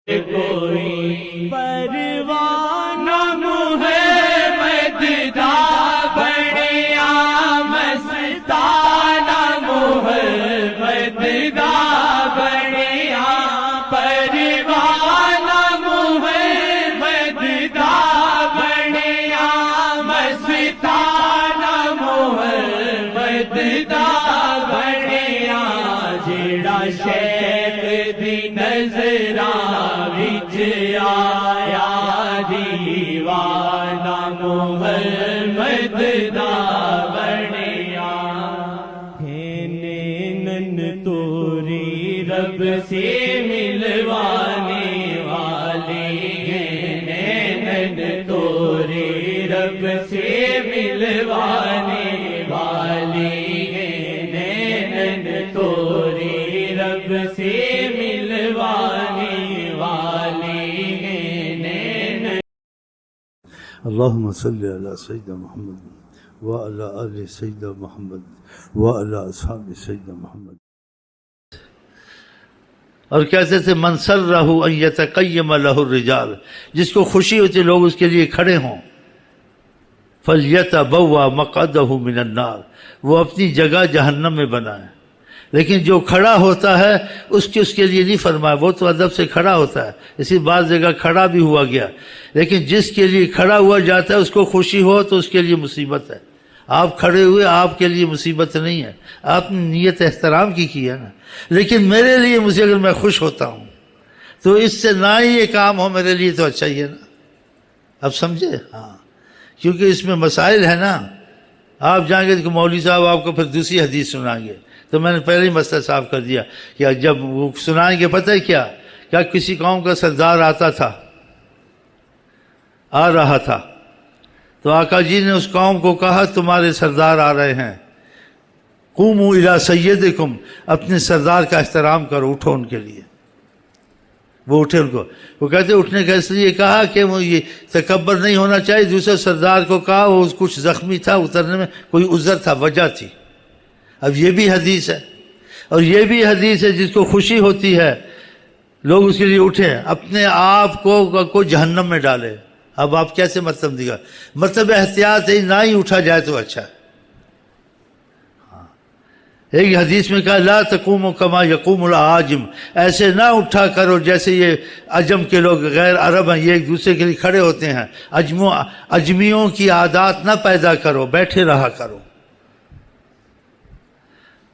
کوئی پروانہ محمد دا بڑیا مستانہ محمد دا بڑیا پروانہ محمد دا بڑیا مستانہ محمد دا بڑیا جڑا شیخ دی نظرہ آیا دیوانہ محمد دا بڑیا نین توری رب سے ملوانے والے نین توری رب سے ملوانے والے نین توری رب سے ملوانے اللهم صل على سيدنا محمد وعلى آل سيدنا محمد وعلى أصحاب سيدنا محمد. اور کہتے تھے من سرہ ان یتقیم لہ الرجال، جس کو خوشی ہوتی لوگ اس کے لیے کھڑے ہوں، فلیتبوأ مقعدہ من النار، وہ اپنی جگہ جہنم میں بنائے. لیکن جو کھڑا ہوتا ہے اس کے لیے نہیں فرمایا، وہ تو ادب سے کھڑا ہوتا ہے، اسی بعض جگہ کھڑا بھی ہوا گیا. لیکن جس کے لیے کھڑا ہوا جاتا ہے اس کو خوشی ہو تو اس کے لیے مصیبت ہے. آپ کھڑے ہوئے، آپ کے لیے مصیبت نہیں ہے، آپ نے نیت احترام کی ہے نا. لیکن میرے لیے مجھے اگر میں خوش ہوتا ہوں تو اس سے نہ ہی یہ کام ہو میرے لیے تو اچھا ہی ہے نا. اب سمجھے؟ ہاں، کیونکہ اس میں مسائل ہے نا. آپ جائیں گے تو مولوی صاحب آپ کو پھر دوسری حدیث سنائیں گے، تو میں نے پہلے ہی مسئلہ صاف کر دیا کہ جب وہ سنائیں گے پتہ ہے کیا کسی قوم کا سردار آ رہا تھا تو آقا جی نے اس قوم کو کہا تمہارے سردار آ رہے ہیں، قوموا الی سیدکم، اپنے سردار کا احترام کرو، اٹھو ان کے لیے. وہ اٹھے، ان کو وہ کہتے اٹھنے کا اس لیے کہا کہ وہ یہ تکبر نہیں ہونا چاہیے. دوسرے سردار کو کہا وہ کچھ زخمی تھا، اترنے میں کوئی عذر تھا، وجہ تھی. اب یہ بھی حدیث ہے اور یہ بھی حدیث ہے، جس کو خوشی ہوتی ہے لوگ اس کے لیے اٹھیں، اپنے آپ کو جہنم میں ڈالے. اب آپ کیسے مطلب دیگا؟ مطلب احتیاط ہے، نہ ہی اٹھا جائے تو اچھا ہے. ایک حدیث میں کہا لا تقوموا کما یقوم العاجم، ایسے نہ اٹھا کرو جیسے یہ عجم کے لوگ غیر عرب ہیں، یہ ایک دوسرے کے لیے کھڑے ہوتے ہیں. عجمیوں کی عادات نہ پیدا کرو، بیٹھے رہا کرو.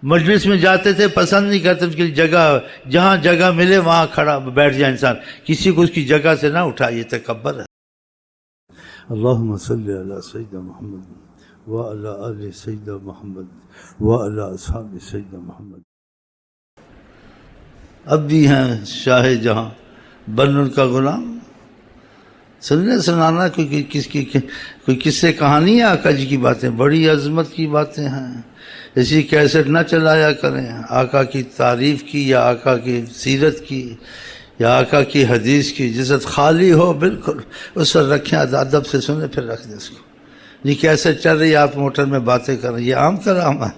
مجلس میں جاتے تھے، پسند نہیں کرتے اس کی جگہ، جہاں جگہ ملے وہاں کھڑا بیٹھ جائے انسان، کسی کو اس کی جگہ سے نہ اٹھائیے، تکبر ہے. اللہم صلی علی سیدنا محمد وعلی آل سیدنا محمد وعلی اصحاب سیدنا محمد. اب بھی ہیں شاہ جہاں بن ان کا غلام، سننے سنانا کوئی قصے کہانی ہے. آقا جی کی باتیں بڑی عظمت کی باتیں ہیں، اسی کیسٹ نہ چلایا کریں. آقا کی تعریف کی یا آقا کی سیرت کی یا آقا کی حدیث کی جزت خالی ہو بالکل اس پر رکھیں، ادب سے سنیں، پھر رکھ دیں اس کو. یہ کیسٹ چل رہی ہے، آپ موٹر میں باتیں کر رہے ہیں، یہ عام کلام ہے،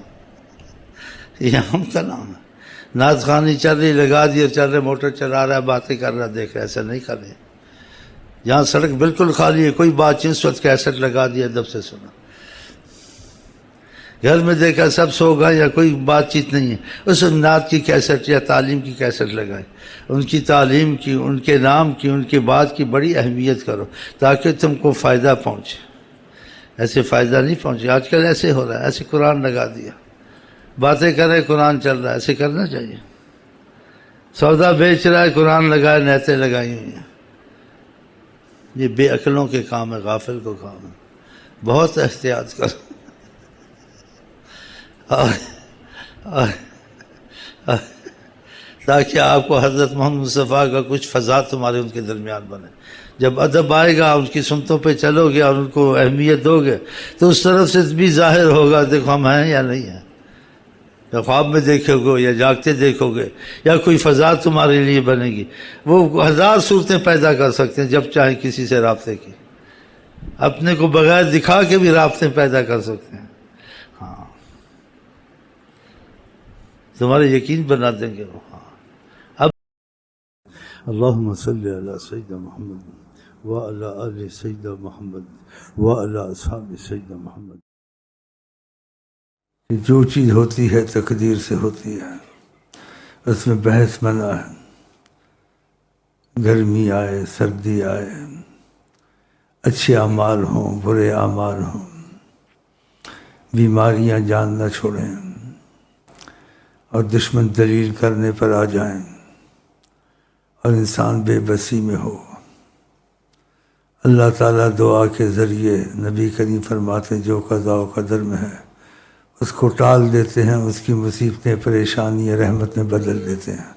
یہ عام کلام ہے. نعت خوانی چل رہی، لگا دیے، چل رہے، موٹر چلا رہا ہے، باتیں کر رہا ہے، دیکھ رہے، ایسا نہیں کر رہے. جہاں سڑک بالکل خالی ہے، کوئی بات چیت، اس وقت کیسٹ لگا دیا، ادب سے سنا. گھر میں دیکھا سب سو گئے یا کوئی بات چیت نہیں ہے، اس نعت کی کیسٹ یا تعلیم کی کیسٹ لگائے، ان کی تعلیم کی، ان کے نام کی، ان کے بات کی بڑی اہمیت کرو تاکہ تم کو فائدہ پہنچے. ایسے فائدہ نہیں پہنچے. آج کل ایسے ہو رہا ہے، ایسے قرآن لگا دیا، باتیں کر رہے، قرآن چل رہا ہے. ایسے کرنا چاہیے. سودا بیچ رہا ہے، قرآن لگائے، نیتیں لگائی ہوئی ہیں. یہ بے عقلوں کے کام ہے، غافل کو کام ہے. بہت احتیاط کرو. تاکہ آپ کو حضرت محمد مصطفیٰ کا کچھ فضا تمہارے ان کے درمیان بنے. جب ادب آئے گا، ان کی سنتوں پہ چلو گے اور ان کو اہمیت دو گے تو اس طرف سے بھی ظاہر ہوگا دیکھو ہم ہیں یا نہیں ہیں. یا خواب میں دیکھو گے یا جاگتے دیکھو گے یا کوئی فضا تمہارے لیے بنے گی. وہ ہزار صورتیں پیدا کر سکتے ہیں جب چاہیں کسی سے رابطے کی، اپنے کو بغیر دکھا کے بھی رابطے پیدا کر سکتے ہیں. ہاں، تمہارے یقین بنا دیں گے وہ. اللهم صل على سيدنا محمد وعلى آل سيدنا محمد وعلى أصحاب سيدنا محمد. کہ جو چیز ہوتی ہے تقدیر سے ہوتی ہے، اس میں بحث منع ہے. گرمی آئے، سردی آئے، اچھے اعمال ہوں، برے اعمال ہوں، بیماریاں جان نہ چھوڑیں اور دشمن دلیل کرنے پر آ جائیں اور انسان بے بسی میں ہو، اللہ تعالیٰ دعا کے ذریعے نبی کریم فرماتے ہیں جو قضاء و قدر میں ہے اس کو ٹال دیتے ہیں، اس کی مصیبتیں پریشانیاں رحمت میں بدل دیتے ہیں.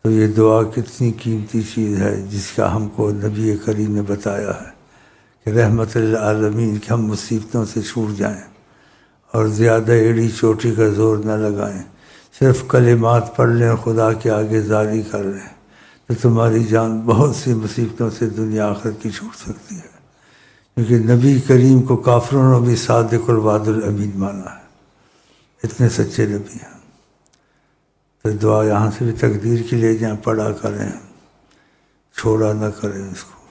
تو یہ دعا کتنی قیمتی چیز ہے جس کا ہم کو نبی کریم نے بتایا ہے کہ رحمت للعالمین کہ ہم مصیبتوں سے چھوٹ جائیں اور زیادہ ایڑی چوٹی کا زور نہ لگائیں، صرف کلمات پڑھ لیں اور خدا کے آگے زاری کر لیں تو تمہاری جان بہت سی مصیبتوں سے دنیا آخرت کی چھوٹ سکتی ہے. کیونکہ نبی کریم کو کافروں نے بھی صادق الوعد الامین مانا ہے، اتنے سچے نبی ہیں. تو دعا یہاں سے بھی تقدیر کی لے جائیں، پڑھا کریں، چھوڑا نہ کریں اس کو.